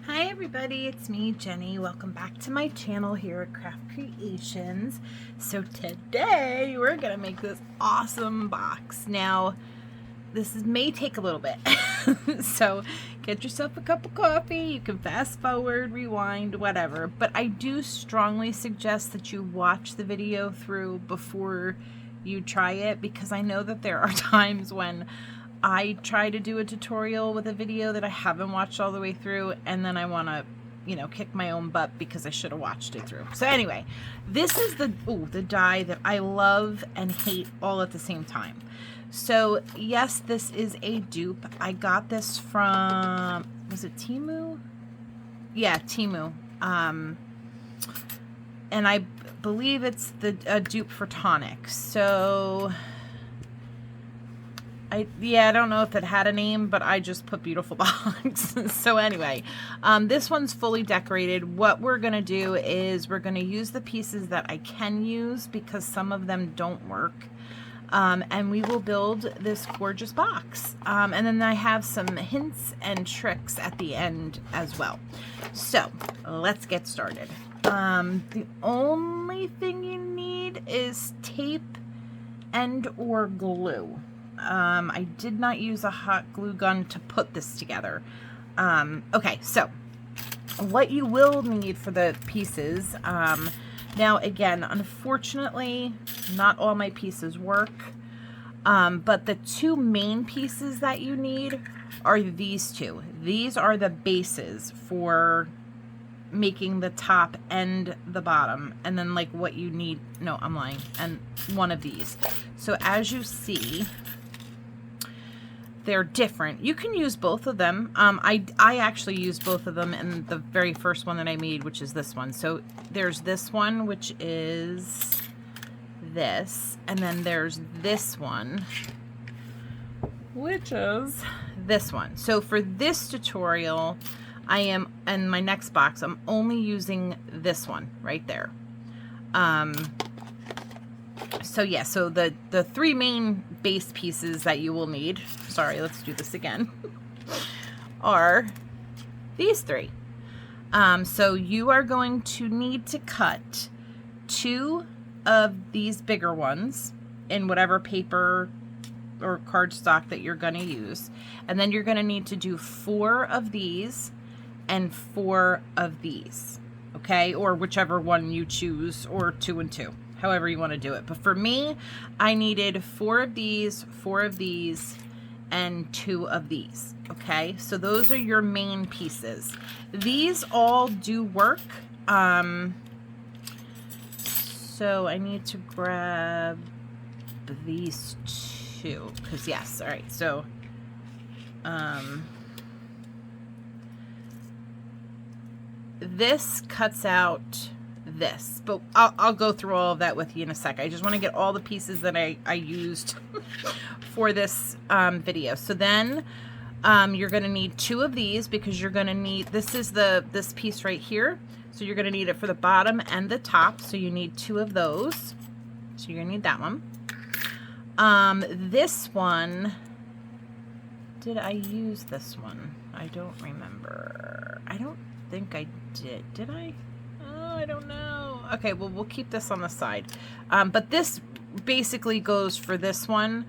Hi everybody, it's me, Jenny. Welcome back to my channel here at Craft Creations. So today we're gonna make this awesome box. Now, may take a little bit. So get yourself a cup of coffee. You can fast forward, rewind, whatever. But I do strongly suggest that you watch the video through before you try it, because I know that there are times when I try to do a tutorial with a video that I haven't watched all the way through, and then I want to, kick my own butt because I should have watched it through. So anyway, this is the die that I love and hate all at the same time. So yes, this is a dupe. I got this from, was it Temu? Yeah, Temu. And I believe it's a dupe for Tonic. So I don't know if it had a name, but I just put beautiful box. So anyway, this one's fully decorated. What we're going to do is we're going to use the pieces that I can use because some of them don't work. And we will build this gorgeous box. And then I have some hints and tricks at the end as well. So let's get started. The only thing you need is tape and or glue. I did not use a hot glue gun to put this together. Okay, so what you will need for the pieces, now again, unfortunately, not all my pieces work, but the two main pieces that you need are these two. These are the bases for making the top and the bottom, and then like what you need, no, I'm lying, and one of these. So as you see, they're different. You can use both of them. I actually used both of them in the very first one that I made, which is this one. So there's this one, which is this, and then there's this one, which is this one. So for this tutorial, I am, in my next box, I'm only using this one right there. So yeah, so the three main base pieces that you will need, sorry, let's do this again, are these three. So you are going to need to cut two of these bigger ones in whatever paper or cardstock that you're going to use. And then you're going to need to do 4 of these and 4 of these, okay? Or whichever one you choose, or 2 and 2. However you want to do it. But for me, I needed 4 of these, 4 of these, and 2 of these. Okay, so those are your main pieces. These all do work. So I need to grab these 2, because yes, all right, so this cuts out this, but I'll go through all of that with you in a sec. I just want to get all the pieces that I used for this video. So then you're going to need 2 of these, because you're going to need, this is this piece right here, so you're going to need it for the bottom and the top, so you need 2 of those, so you're going to need that one. This one, did I use this one? I don't remember. I don't think I did I? I don't know. Okay, well, we'll keep this on the side. But this basically goes for this one.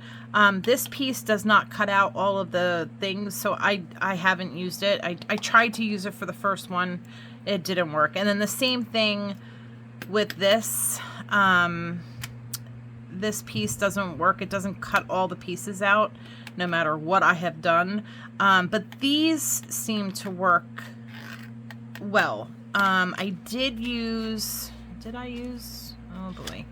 This piece does not cut out all of the things, so I haven't used it. I tried to use it for the first one. It didn't work. And then the same thing with this. This piece doesn't work. It doesn't cut all the pieces out, no matter what I have done. But these seem to work well. I did I use, oh boy,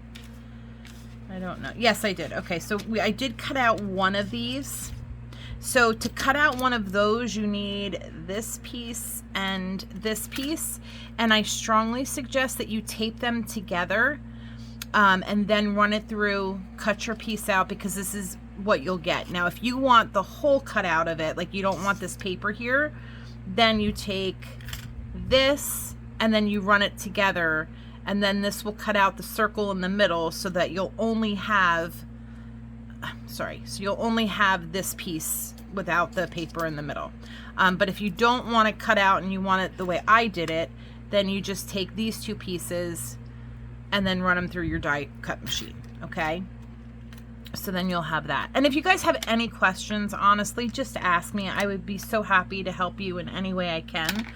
I don't know. Yes, I did. Okay, so I did cut out one of these. So to cut out one of those, you need this piece and this piece. And I strongly suggest that you tape them together, and then run it through, cut your piece out, because this is what you'll get. Now, if you want the whole cut out of it, like you don't want this paper here, then you take this and then you run it together, and then this will cut out the circle in the middle, so that you'll only have, so you'll only have this piece without the paper in the middle. But if you don't want it cut out and you want it the way I did it, then you just take these two pieces and then run them through your die cut machine, okay? So then you'll have that. And if you guys have any questions, honestly, just ask me. I would be so happy to help you in any way I can.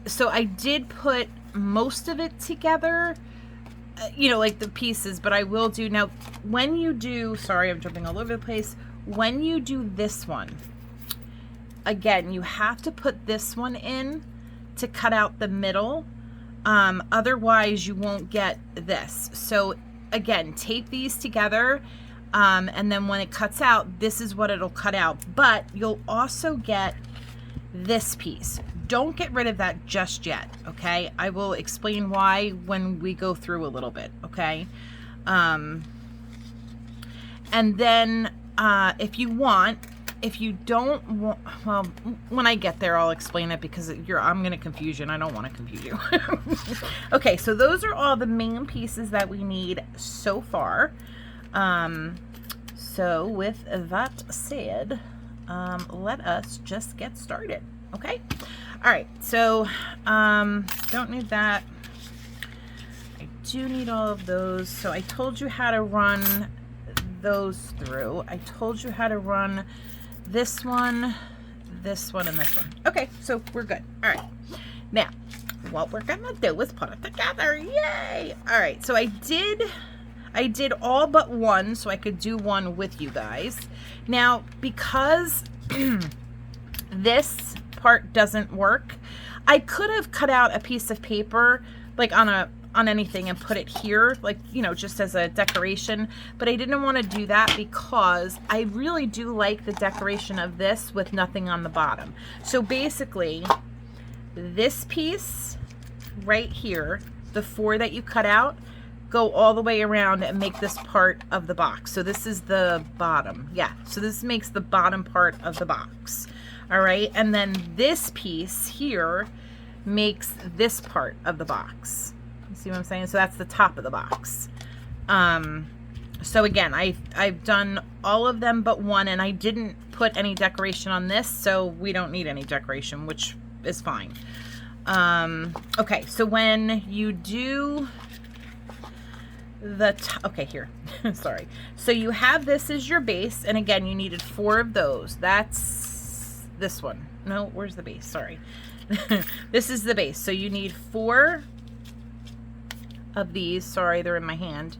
So I did put most of it together, you know, like the pieces, but I will do now when you do, sorry, I'm jumping all over the place. When you do this one, again, you have to put this one in to cut out the middle. Otherwise you won't get this. So again, tape these together. And then when it cuts out, this is what it'll cut out, but you'll also get this piece. Don't get rid of that just yet, okay? I will explain why when we go through a little bit, okay? And then if you want, if you don't want, well, when I get there, I'll explain it because I'm going to confuse you and I don't want to confuse you. Okay, so those are all the main pieces that we need so far. So with that said, let us just get started. Okay. All right. So, don't need that. I do need all of those. So I told you how to run those through. I told you how to run this one, and this one. Okay. So we're good. All right. Now, what we're going to do is put it together. Yay. All right. So I did all but one so I could do one with you guys. Now, because this part doesn't work, I could have cut out a piece of paper like on anything and put it here, like, you know, just as a decoration, but I didn't want to do that because I really do like the decoration of this with nothing on the bottom. So basically, this piece right here, the 4 that you cut out, go all the way around and make this part of the box. So this is the bottom. Yeah. So this makes the bottom part of the box. All right. And then this piece here makes this part of the box. You see what I'm saying? So that's the top of the box. So again, I've done all of them but one, and I didn't put any decoration on this, so we don't need any decoration, which is fine. Okay. So when you do okay, here. Sorry. So you have this as your base, and again, you needed 4 of those. That's this one. No, where's the base? Sorry. This is the base. So you need 4 of these. Sorry, they're in my hand.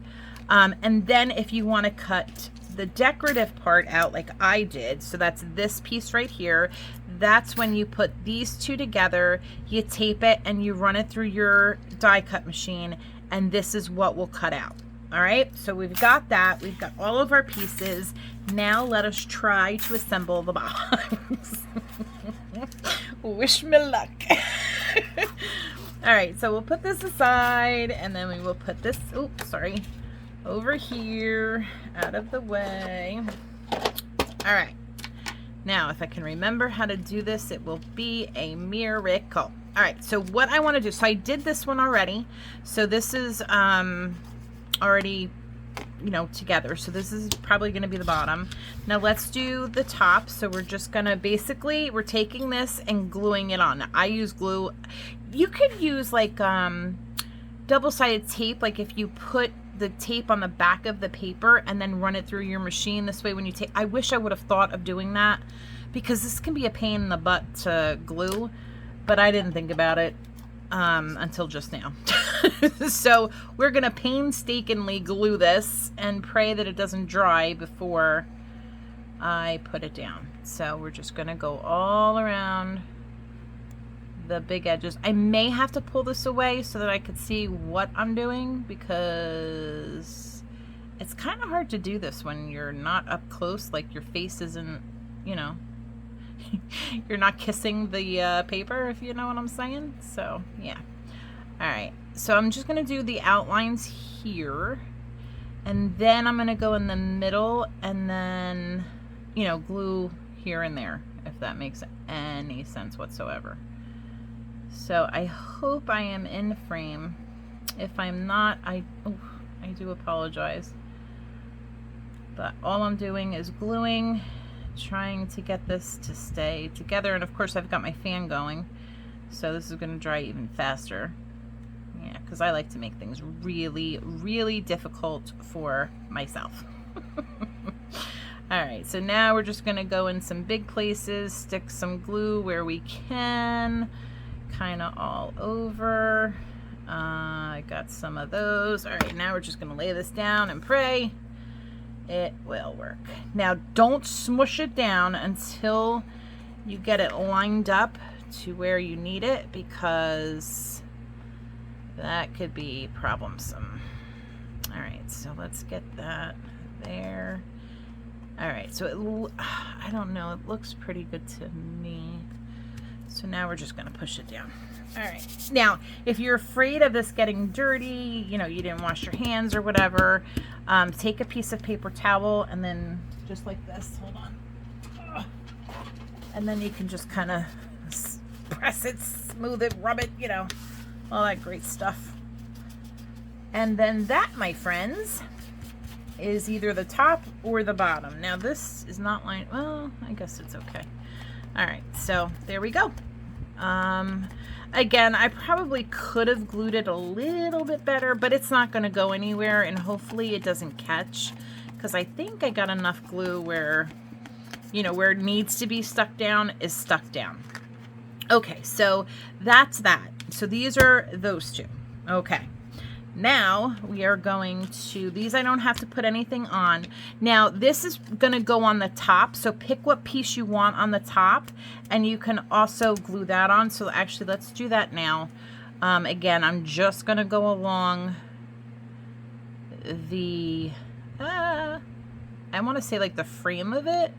And then if you want to cut the decorative part out like I did, so that's this piece right here, that's when you put these 2 together, you tape it, and you run it through your die cut machine, and this is what will cut out. All right, so we've got that. We've got all of our pieces. Now let us try to assemble the box. Wish me luck. All right, so we'll put this aside, and then we will put this, oops, sorry, over here, out of the way. All right, now if I can remember how to do this, it will be a miracle. All right, so what I want to do, so I did this one already. So this is already, you know, together. So this is probably going to be the bottom. Now let's do the top. So we're just going to basically, we're taking this and gluing it on. Now, I use glue. You could use like double-sided tape, like if you put the tape on the back of the paper and then run it through your machine. This way when you take, I wish I would have thought of doing that, because this can be a pain in the butt to glue. But I didn't think about it until just now. So we're going to painstakingly glue this and pray that it doesn't dry before I put it down. So we're just going to go all around the big edges. I may have to pull this away so that I could see what I'm doing, because it's kind of hard to do this when you're not up close, like your face isn't, you know, you're not kissing the paper, if you know what I'm saying. So yeah. All right, so I'm just gonna do the outlines here, and then I'm gonna go in the middle and then, you know, glue here and there, if that makes any sense whatsoever. So I hope I am in frame. If I'm not, I do apologize. But all I'm doing is gluing trying to get this to stay together. And of course I've got my fan going, so this is going to dry even faster. Yeah, because I like to make things really, really difficult for myself. Alright, so now we're just going to go in some big places, stick some glue where we can, kind of all over. I got some of those. Alright, now we're just going to lay this down and pray it will work. Now, don't smush it down until you get it lined up to where you need it, because that could be problemsome. Alright, so let's get that there. Alright, so I don't know, it looks pretty good to me. So now we're just going to push it down. Alright, now if you're afraid of this getting dirty, you know, you didn't wash your hands or whatever, take a piece of paper towel and then just like this, hold on. And then you can just kind of press it, smooth it, rub it, you know, all that great stuff. And then that, my friends, is either the top or the bottom. Now this is not lined, well, I guess it's okay. All right, so there we go. Again, I probably could have glued it a little bit better, but it's not going to go anywhere, and hopefully it doesn't catch, because I think I got enough glue where, you know, where it needs to be stuck down is stuck down. Okay, so that's that. So these are those two. Okay. Now we are going to, these I don't have to put anything on. Now this is going to go on the top, so pick what piece you want on the top, and you can also glue that on. So actually let's do that now. Again, I'm just going to go along the, I want to say like the frame of it,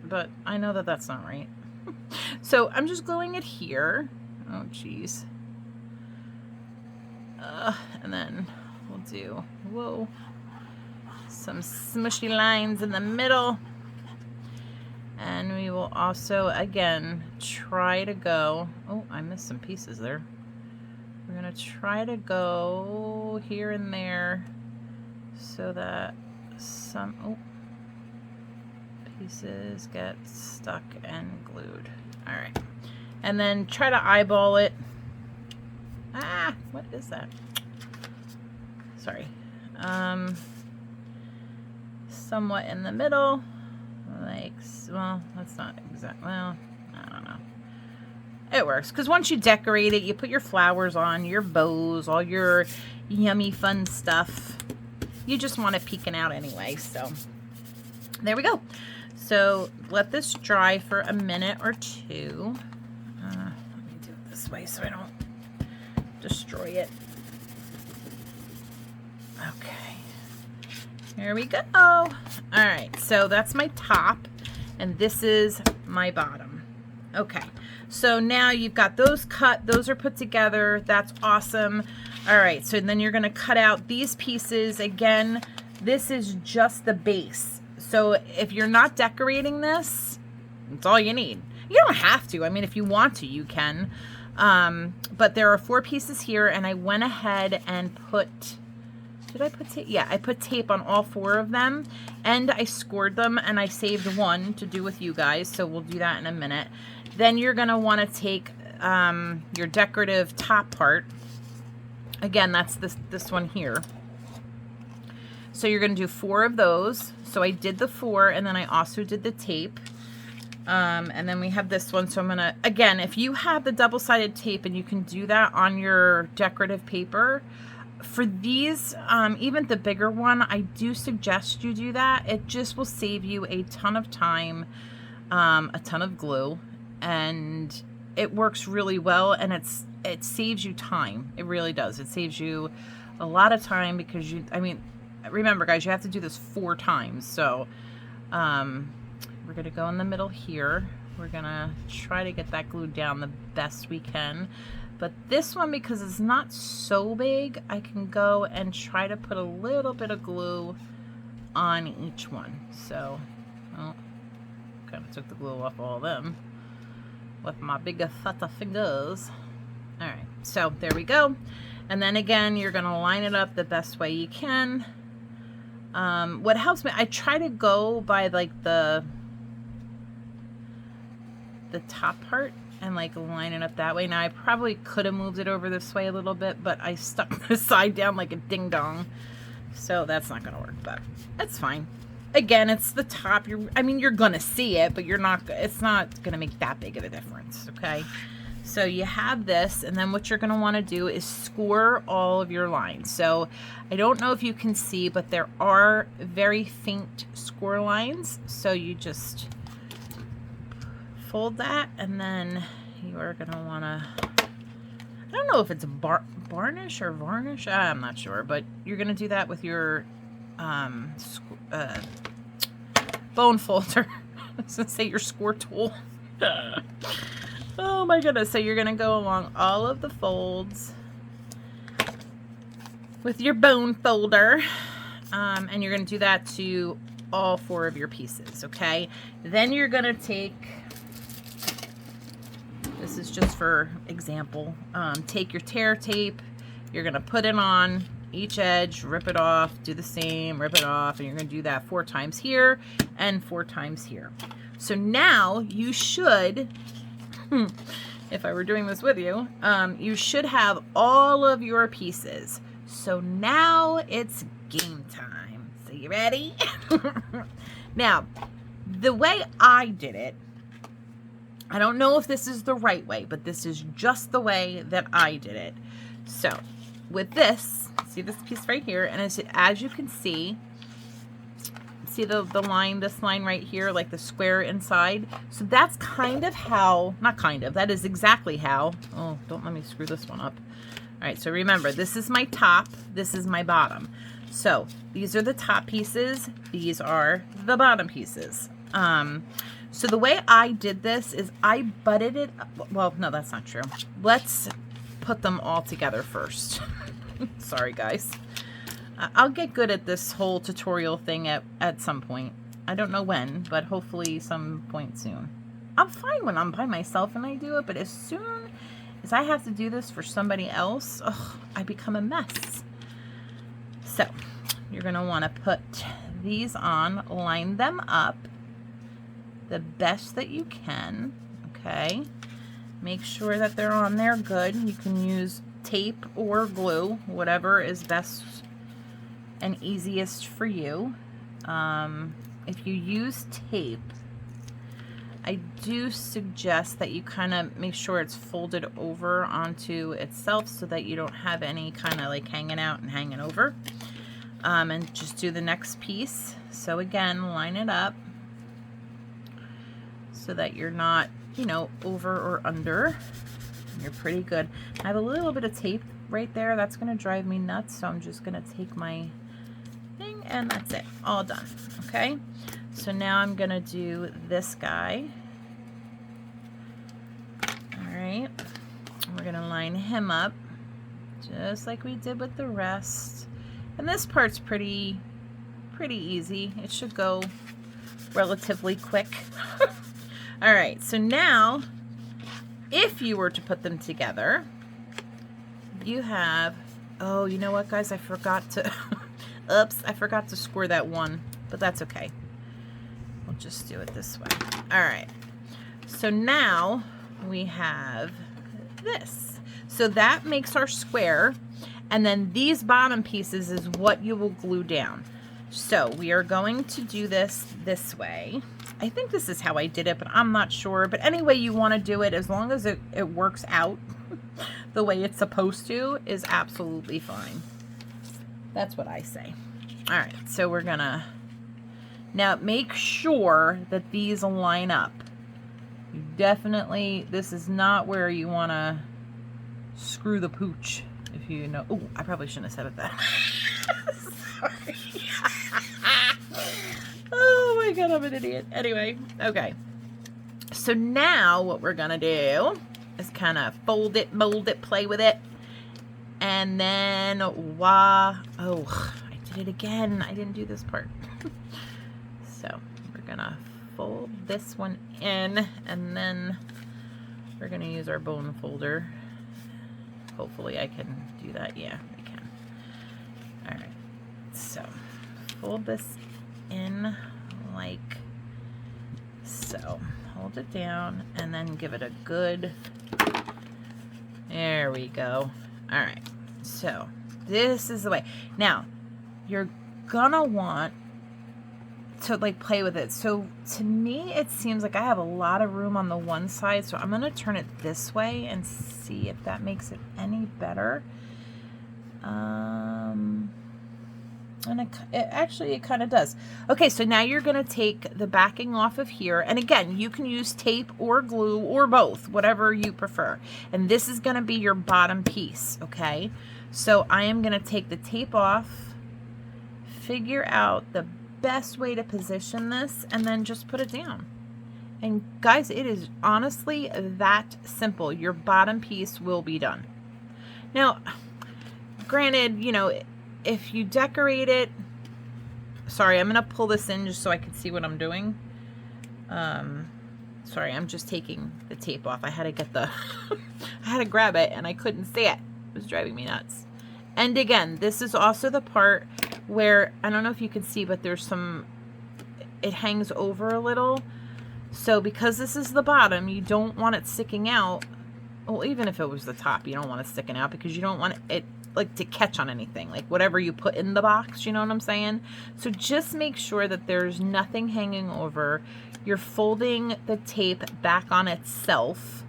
but I know that that's not right. So I'm just gluing it here. Oh geez. And then we'll do, whoa, some smushy lines in the middle. And we will also, again, try to go, oh, I missed some pieces there. We're going to try to go here and there so that some, oh, pieces get stuck and glued. All right. And then try to eyeball it. Ah, what is that? Sorry. Somewhat in the middle. Like, well, that's not exact. Well, I don't know. It works, because once you decorate it, you put your flowers on, your bows, all your yummy fun stuff. You just want it peeking out anyway, so there we go. So let this dry for a minute or two. Let me do it this way so I don't destroy it. Okay, here we go. All right, so that's my top, and this is my bottom. Okay, so now you've got those cut, those are put together. That's awesome. All right, so then you're going to cut out these pieces. Again, this is just the base. So if you're not decorating this, it's all you need. You don't have to. I mean, if you want to, you can. But there are 4 pieces here, and I went ahead and put, did I put tape? Yeah, I put tape on all 4 of them, and I scored them, and I saved one to do with you guys, so we'll do that in a minute. Then you're going to want to take your decorative top part. Again, that's this one here. So you're going to do 4 of those. So I did the 4, and then I also did the tape. And then we have this one. So I'm going to, again, if you have the double-sided tape and you can do that on your decorative paper, for these, even the bigger one, I do suggest you do that. It just will save you a ton of time, a ton of glue, and it works really well, and it saves you time. It really does. It saves you a lot of time, because I mean, remember guys, you have to do this 4 times. So we're going to go in the middle here. We're going to try to get that glued down the best we can. But this one, because it's not so big, I can go and try to put a little bit of glue on each one. So, oh, kind of took the glue off all of them with my big fata fingers. All right, so there we go. And then again, you're going to line it up the best way you can. What helps me, I try to go by like the the top part and like line it up that way. Now I probably could have moved it over this way a little bit, but I stuck the side down like a ding dong. So that's not gonna work, but that's fine. Again, it's the top. I mean, you're gonna see it, but it's not gonna make that big of a difference, okay? So you have this, and then what you're gonna wanna do is score all of your lines. So I don't know if you can see, but there are very faint score lines. So you just fold that, and then you are gonna wanna, I don't know if it's varnish or varnish, I'm not sure, but you're gonna do that with your bone folder. I was gonna say your score tool. Oh my goodness. So you're gonna go along all of the folds with your bone folder, and you're gonna do that to all 4 of your pieces, okay? Then you're gonna take, this is just for example, take your tear tape, you're gonna put it on each edge, rip it off, do the same, rip it off, and you're gonna do that 4 times here and 4 times here. So now you should, if I were doing this with you, you should have all of your pieces. So now it's game time. So you ready? Now, the way I did it, I don't know if this is the right way, but this is just the way that I did it. So with this, see this piece right here, and as you can see the line, this line right here, like the square inside. So that's kind of how, not kind of, that is exactly how, oh, don't let me screw this one up. All right, so remember, this is my top, this is my bottom. So these are the top pieces, these are the bottom pieces. So the way I did this is I butted it, well, no, that's not true. Let's put them all together first. Sorry, guys. I'll get good at this whole tutorial thing at some point. I don't know when, but hopefully some point soon. I'm fine when I'm by myself and I do it, but as soon as I have to do this for somebody else, I become a mess. So you're going to want to put these on, line them up the best that you can, okay? Make sure that they're on there good. You can use tape or glue, whatever is best and easiest for you. If you use tape, I do suggest that you kind of make sure it's folded over onto itself so that you don't have any kind of like hanging out and hanging over. And just do the next piece. So again, line it up so that you're not, you know, over or under. You're pretty good. I have a little bit of tape right there. That's going to drive me nuts. So I'm just going to take my thing and that's it. All done. Okay. So now I'm going to do this guy. All right. We're going to line him up just like we did with the rest. And this part's pretty easy. It should go relatively quick. All right. So now if you were to put them together, you have, oh, you know what, guys? I forgot to, oops, I forgot to score that one, but that's okay. We'll just do it this way. All right. So now we have this. So that makes our square. And then these bottom pieces is what you will glue down. So we are going to do this way. I think this is how I did it, but I'm not sure. But any way you want to do it, as long as it works out the way it's supposed to, is absolutely fine. That's what I say. All right, so we're gonna now make sure that these line up. You definitely, this is not where you want to screw the pooch. If you know, oh, I probably shouldn't have said it that. Sorry. Oh my God, I'm an idiot. Anyway, okay. So now what we're gonna do is kind of fold it, mold it, play with it. And then, oh, I did it again. I didn't do this part. So we're gonna fold this one in, and then we're gonna use our bone folder. Hopefully I can do that. Yeah, I can. All right. So fold this in like so. hold it down and then give it a good, there we go. All right, so this is the way. Now, you're gonna want to like play with it. So to me, it seems like I have a lot of room on the one side, so I'm gonna turn it this way and see if that makes it any better. And it kind of does. Okay, so now you're gonna take the backing off of here, and again, you can use tape or glue or both, whatever you prefer. And this is gonna be your bottom piece, okay? So I am gonna take the tape off, figure out the best way to position this, and then just put it down. And guys, it is honestly that simple. Your bottom piece will be done. Now, granted, you know, if you decorate it, sorry, I'm gonna pull this in just so I can see what I'm doing. Sorry, I'm just taking the tape off. I had to get the, I had to grab it and I couldn't see it. It was driving me nuts. And again, this is also the part where, I don't know if you can see, but there's some, it hangs over a little. So because this is the bottom, you don't want it sticking out. Well, even if it was the top, you don't want it sticking out because you don't want it like to catch on anything, like whatever you put in the box, you know what I'm saying? So just make sure that there's nothing hanging over. You're folding the tape back on itself,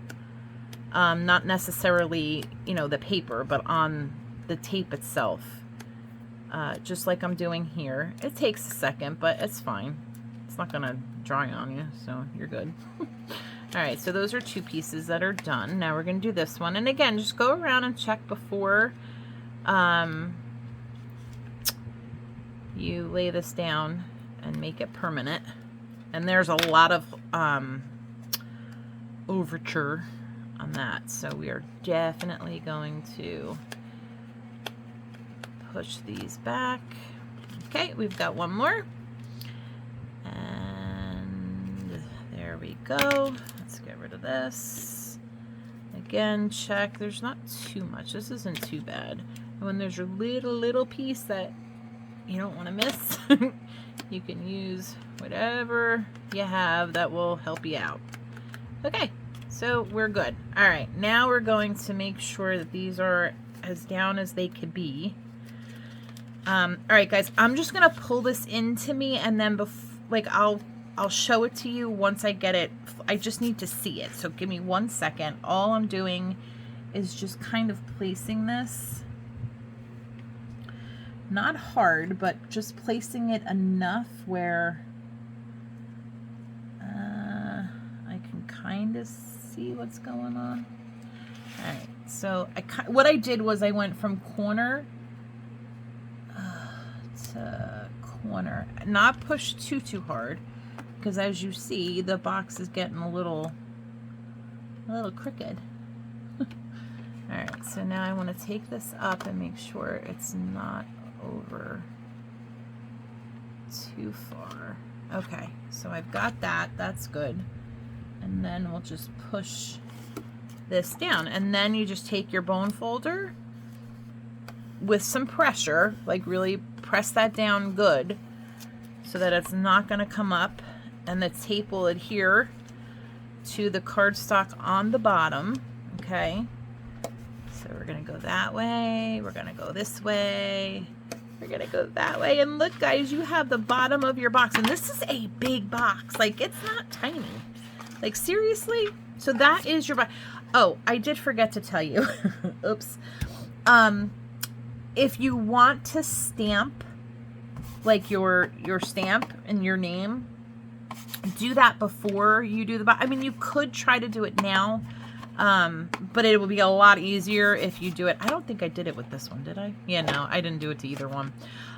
not necessarily, you know, the paper, but on the tape itself, just like I'm doing here. It takes a second, but it's fine. It's not gonna dry on you, so you're good. All right, so those are two pieces that are done. Now we're gonna do this one, and again, just go around and check before you lay this down and make it permanent. And there's a lot of overture on that, so we are definitely going to push these back. Okay, we've got one more, and there we go. Let's get rid of this. Again, check, there's not too much. This isn't too bad. And when there's a little piece that you don't want to miss, you can use whatever you have that will help you out. Okay, so we're good. All right, now we're going to make sure that these are as down as they could be. All right, guys, I'm just gonna pull this into me, and then like I'll show it to you once I get it. I just need to see it, so give me 1 second. All I'm doing is just kind of placing this. Not hard, but just placing it enough where I can kind of see what's going on. All right, so what I did was I went from corner to corner, not push too hard, because as you see, the box is getting a little crooked. All right, so now I want to take this up and make sure it's not over too far. Okay, so I've got that. That's good. And then we'll just push this down. And then you just take your bone folder with some pressure, like really press that down good so that it's not going to come up, and the tape will adhere to the cardstock on the bottom. Okay, so we're going to go that way. We're going to go this way. We're gonna go that way, and look, guys, you have the bottom of your box, and this is a big box. Like, it's not tiny. Like, seriously? So that is your box. Oh, I did forget to tell you. Oops. If you want to stamp, like, your stamp and your name, do that before you do the box. I mean, you could try to do it now, but it will be a lot easier if you do it. I don't think I did it with this one, did I? Yeah, no, I didn't do it to either one.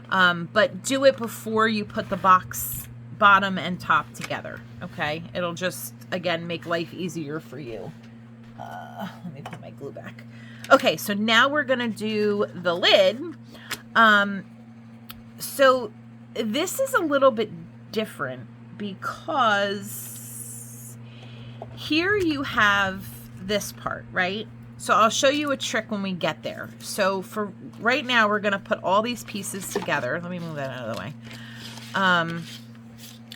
But do it before you put the box bottom and top together, okay? It'll just, again, make life easier for you. Let me put my glue back. Okay, so now we're going to do the lid. So this is a little bit different because here you have this part, right? So I'll show you a trick when we get there. So for right now, we're going to put all these pieces together. Let me move that out of the way.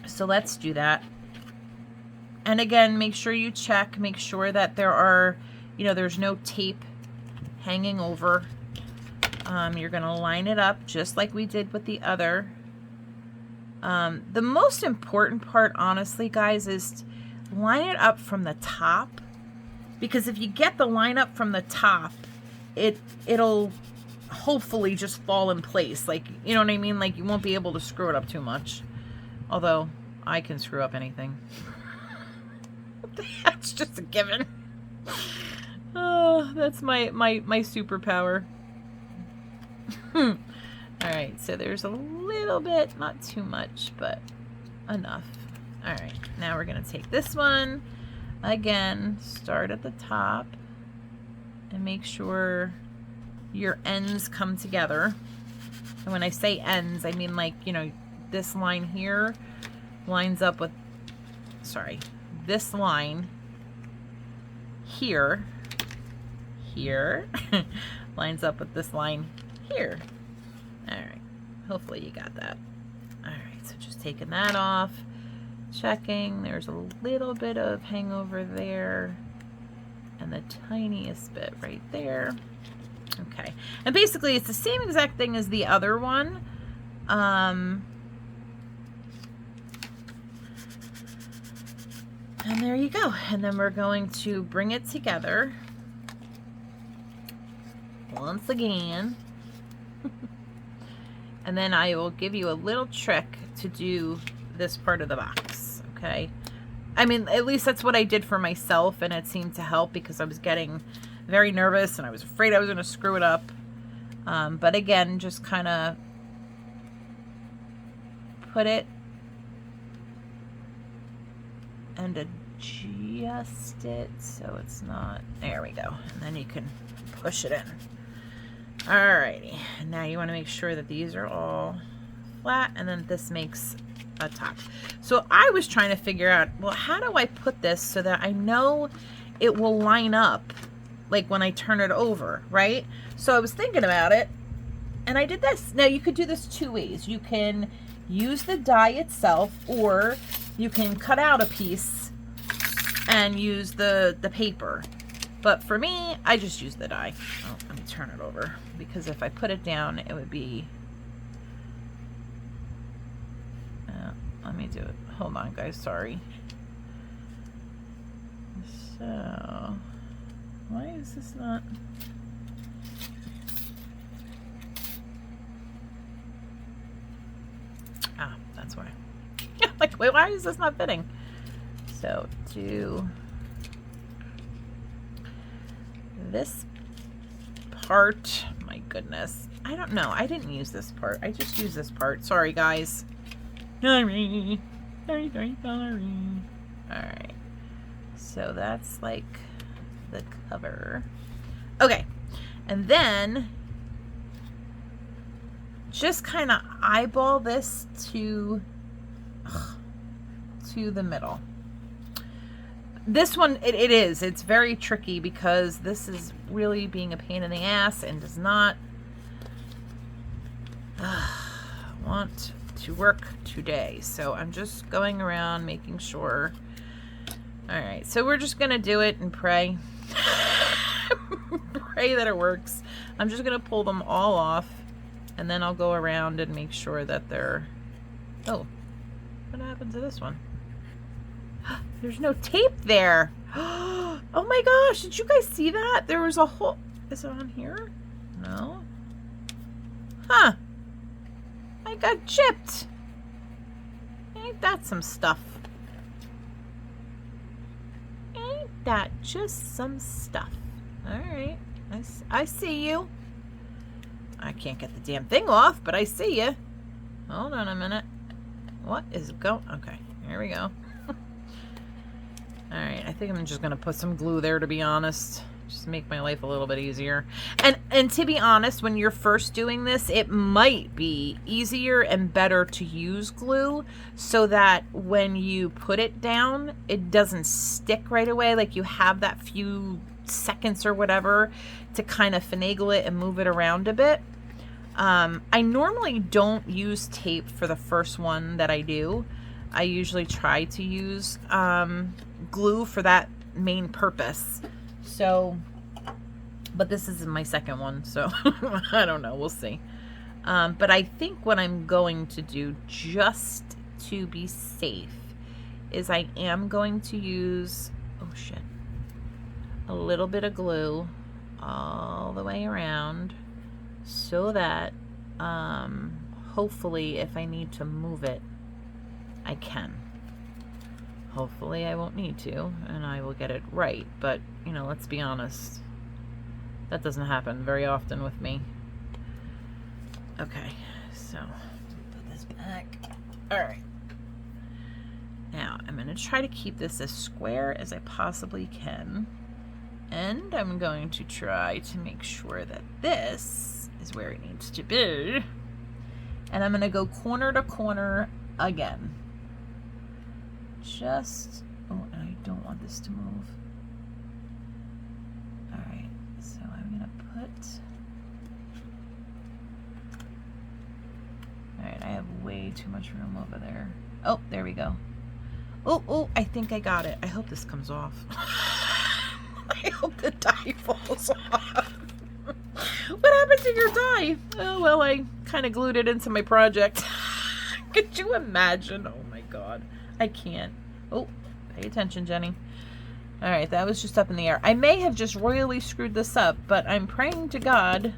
So let's do that. And again, make sure you check, make sure that there are, you know, there's no tape hanging over. You're going to line it up just like we did with the other. The most important part, honestly, guys, is line it up from the top, because if you get the line up from the top, it'll hopefully just fall in place. Like, you know what I mean? Like, you won't be able to screw it up too much. Although I can screw up anything. That's just a given. Oh, that's my superpower. All right, so there's a little bit, not too much, but enough. All right, now we're gonna take this one again, start at the top, and make sure your ends come together. And when I say ends, I mean, like, you know, this line here lines up with, sorry, this line here lines up with this line here. All right, hopefully you got that. All right, so just taking that off, checking. There's a little bit of hangover there, and the tiniest bit right there. Okay, and basically it's the same exact thing as the other one. And there you go. And then we're going to bring it together once again. And then I will give you a little trick to do this part of the box, okay? I mean, at least that's what I did for myself, and it seemed to help because I was getting very nervous and I was afraid I was going to screw it up. But again, just kind of put it and adjust it so it's not, there we go. And then you can push it in. Alrighty, and now you want to make sure that these are all flat, and then this makes a top. So I was trying to figure out, well, how do I put this so that I know it will line up like when I turn it over, right? So I was thinking about it, and I did this. Now you could do this two ways. You can use the die itself, or you can cut out a piece and use the paper. But for me, I just use the die. Oh, let me turn it over, because if I put it down, it would be... let me do it. Hold on, guys. Sorry. So, why is this not... Ah, that's why. Like, wait, why is this not fitting? So, do this part. My goodness. I don't know. I didn't use this part. I just used this part. Sorry, guys. Sorry. Alright. So that's like the cover. Okay. And then just kind of eyeball this to the middle. This one, it's very tricky because this is really being a pain in the ass and does not want to work today. So I'm just going around making sure. All right, so we're just gonna do it and pray. Pray that it works. I'm just gonna pull them all off, and then I'll go around and make sure that they're... Oh, what happened to this one? There's no tape there. Oh my gosh, did you guys see that? There was a hole. Is it on here? No. Huh. I got chipped. Ain't that some stuff? Ain't that just some stuff? Alright. I see you. I can't get the damn thing off, but I see you. Hold on a minute. What is going... Okay, here we go. Alright, I think I'm just going to put some glue there, to be honest. Just to make my life a little bit easier. And to be honest, when you're first doing this, it might be easier and better to use glue so that when you put it down, it doesn't stick right away. Like, you have that few seconds or whatever to kind of finagle it and move it around a bit. I normally don't use tape for the first one that I do. I usually try to use glue for that main purpose. So, but this is my second one, so I don't know, we'll see. But I think what I'm going to do, just to be safe, is I am going to use, oh shit, a little bit of glue all the way around, so that hopefully if I need to move it, I can. Hopefully I won't need to, and I will get it right. But, you know, let's be honest, that doesn't happen very often with me. Okay, so put this back. All right. Now, I'm going to try to keep this as square as I possibly can. And I'm going to try to make sure that this is where it needs to be. And I'm going to go corner to corner again. Just, oh, I don't want this to move. All right, so I'm going to put, all right, I have way too much room over there. Oh, there we go. Oh, I think I got it. I hope this comes off. I hope the die falls off. What happened to your die? Oh, well, I kind of glued it into my project. Could you imagine? Oh my God. I can't. Oh, pay attention, Jenny. All right, that was just up in the air. I may have just royally screwed this up, but I'm praying to God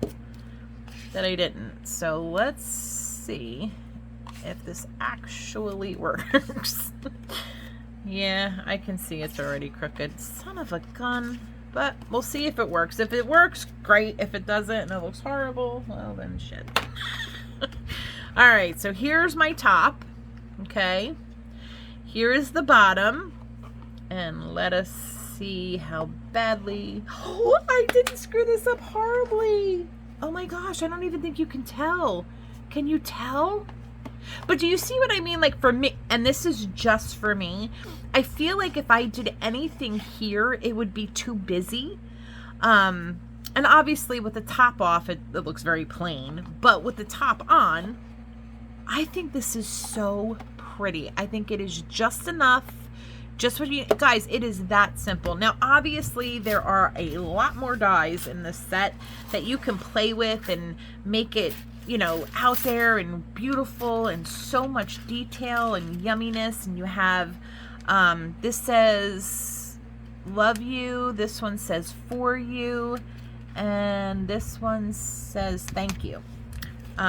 that I didn't. So let's see if this actually works. Yeah, I can see it's already crooked. Son of a gun. But we'll see if it works. If it works, great. If it doesn't and it looks horrible, well then shit. All right, so here's my top. Okay. Here is the bottom. And let us see how badly... Oh, I didn't screw this up horribly. Oh my gosh, I don't even think you can tell. Can you tell? But do you see what I mean? Like for me, and this is just for me, I feel like if I did anything here, it would be too busy. And obviously with the top off, it looks very plain. But with the top on, I think this is so pretty. I think it is just enough. Just what you guys, it is that simple. Now, obviously, there are a lot more dies in this set that you can play with and make it, you know, out there and beautiful and so much detail and yumminess. And you have, this says love you, this one says for you, and this one says thank you.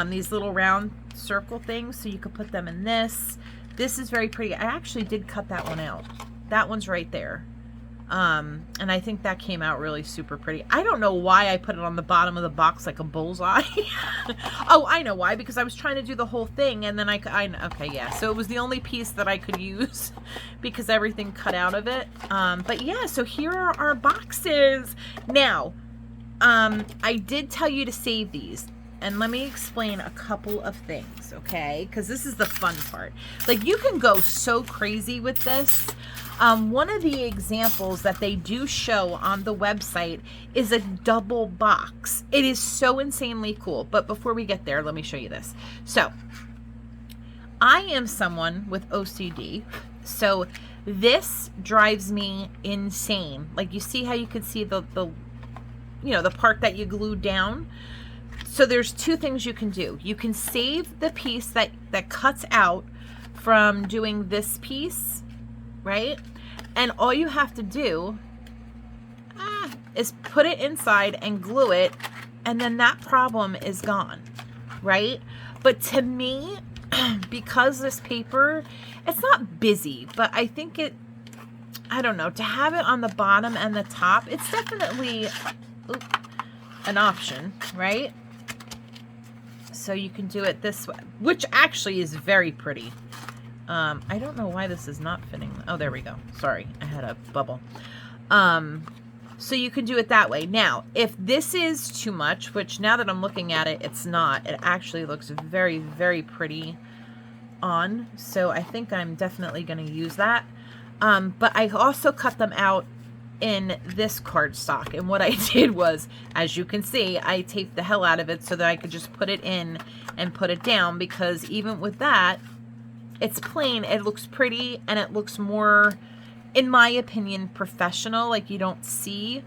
These little round circle things, so you could put them in this. This is very pretty. I actually did cut that one out. That one's right there. And I think that came out really super pretty. I don't know why I put it on the bottom of the box like a bullseye. Oh, I know why. Because I was trying to do the whole thing, and then okay, yeah. So it was the only piece that I could use because everything cut out of it. But yeah, so here are our boxes. Now, I did tell you to save these. And let me explain a couple of things, okay? Because this is the fun part. Like, you can go so crazy with this. One of the examples that they do show on the website is a double box. It is so insanely cool. But before we get there, let me show you this. So, I am someone with OCD. So, this drives me insane. Like, you see how you can see the you know, the part that you glued down? So there's two things you can do. You can save the piece that cuts out from doing this piece, right? And all you have to do is put it inside and glue it, and then that problem is gone, right? But to me, because this paper, it's not busy, but I think I don't know, to have it on the bottom and the top, it's definitely an option, right? So you can do it this way, which actually is very pretty. I don't know why this is not fitting. Oh, there we go. Sorry, I had a bubble. So you can do it that way. Now, if this is too much, which now that I'm looking at it, it's not. It actually looks very, very pretty on. So I think I'm definitely going to use that. But I also cut them out in this cardstock, and what I did was, as you can see, I taped the hell out of it so that I could just put it in and put it down, because even with that, it's plain, it looks pretty, and it looks more in my opinion, professional. Like, you don't see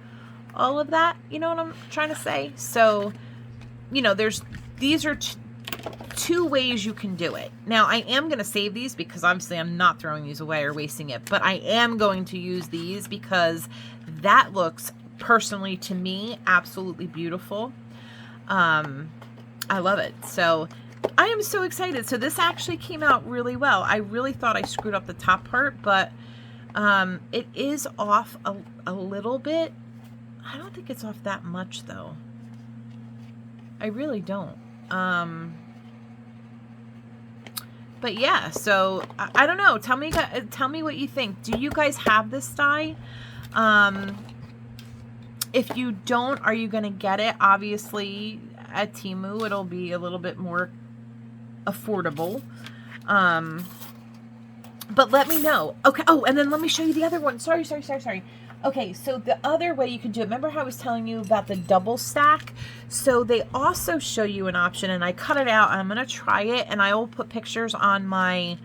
all of that, you know what I'm trying to say? So, you know, these are two ways you can do it. Now, I am going to save these because obviously I'm not throwing these away or wasting it, but I am going to use these because that looks, personally to me, absolutely beautiful. I love it. So I am so excited. So this actually came out really well. I really thought I screwed up the top part, but it is off a little bit. I don't think it's off that much though. I really don't. But yeah, so I don't know. Tell me what you think. Do you guys have this die? If you don't, are you going to get it? Obviously, at Temu, it'll be a little bit more affordable. But let me know. Okay. Oh, and then let me show you the other one. Sorry. Okay, so the other way you can do it, remember how I was telling you about the double stack? So they also show you an option, and I cut it out, and I'm going to try it, and I will put pictures on my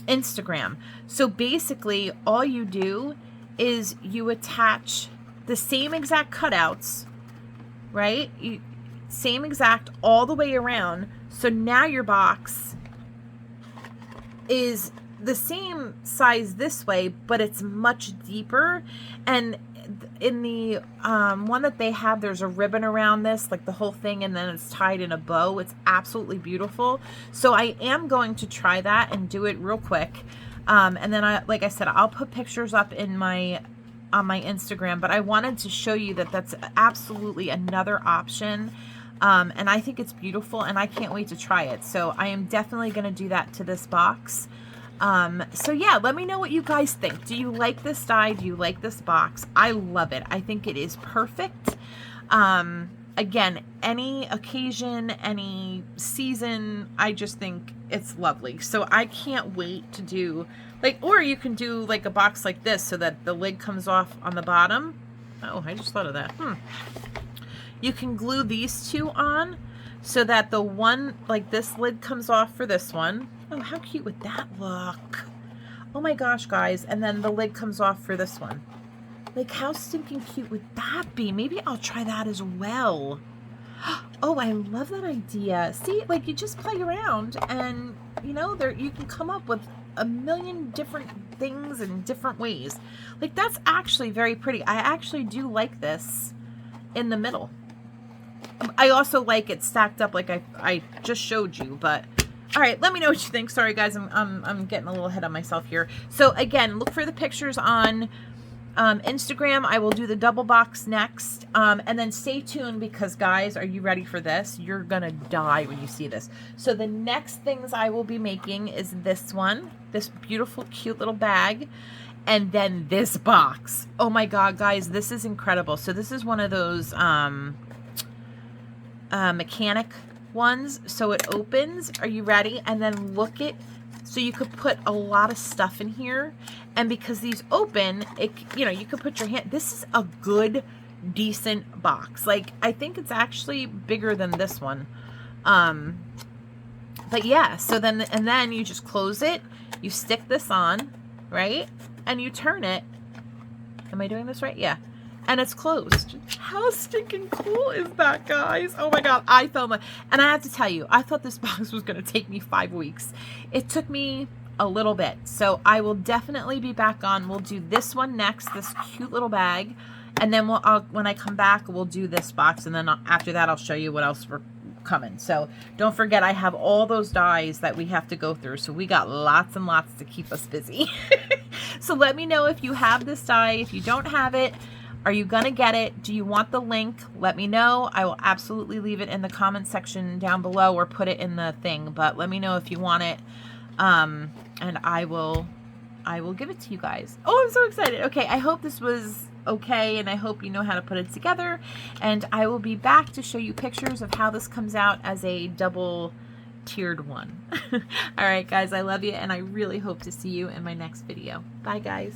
Instagram. So basically, all you do is you attach the same exact cutouts, right? Same exact all the way around. So now your box is the same size this way, but it's much deeper. And in the one that they have, there's a ribbon around this, like the whole thing, and then it's tied in a bow. It's absolutely beautiful. So I am going to try that and do it real quick. And then like I said, I'll put pictures up in on my Instagram, but I wanted to show you that that's absolutely another option. And I think it's beautiful, and I can't wait to try it. So I am definitely going to do that to this box. So yeah, let me know what you guys think. Do you like this die? Do you like this box? I love it. I think it is perfect. Again, any occasion, any season, I just think it's lovely. So I can't wait to do, like, or you can do like a box like this so that the lid comes off on the bottom. Oh, I just thought of that. You can glue these two on so that the one, like this lid comes off for this one. Oh, how cute would that look? Oh my gosh, guys. And then the lid comes off for this one. Like, how stinking cute would that be? Maybe I'll try that as well. Oh, I love that idea. See, like, you just play around and, you know, you can come up with a million different things in different ways. Like, that's actually very pretty. I actually do like this in the middle. I also like it stacked up like I just showed you, but all right, let me know what you think. Sorry guys, I'm getting a little ahead of myself here. So again, look for the pictures on Instagram. I will do the double box next, and then stay tuned because guys, are you ready for this? You're gonna die when you see this. So the next things I will be making is this one, this beautiful cute little bag, and then this box. Oh my god, guys, this is incredible. So this is one of those mechanic ones. So it opens. Are you ready? And then look it. So you could put a lot of stuff in here, and because these open, you know, you could put your hand. This is a good, decent box. Like, I think it's actually bigger than this one. But yeah, so then you just close it. You stick this on, right? And you turn it. Am I doing this right? Yeah. And it's closed. How stinking cool is that, guys? Oh my god, I fell in love. And I have to tell you, I thought this box was going to take me 5 weeks. It took me a little bit. So I will definitely be back on. We'll do this one next, this cute little bag. And then when I come back, we'll do this box. And then after that, I'll show you what else we're coming. So don't forget, I have all those dies that we have to go through. So we got lots and lots to keep us busy. So let me know if you have this die. If you don't have it, are you going to get it? Do you want the link? Let me know. I will absolutely leave it in the comment section down below or put it in the thing. But let me know if you want it. And I will give it to you guys. Oh, I'm so excited. Okay, I hope this was okay, and I hope you know how to put it together. And I will be back to show you pictures of how this comes out as a double tiered one. All right, guys, I love you, and I really hope to see you in my next video. Bye, guys.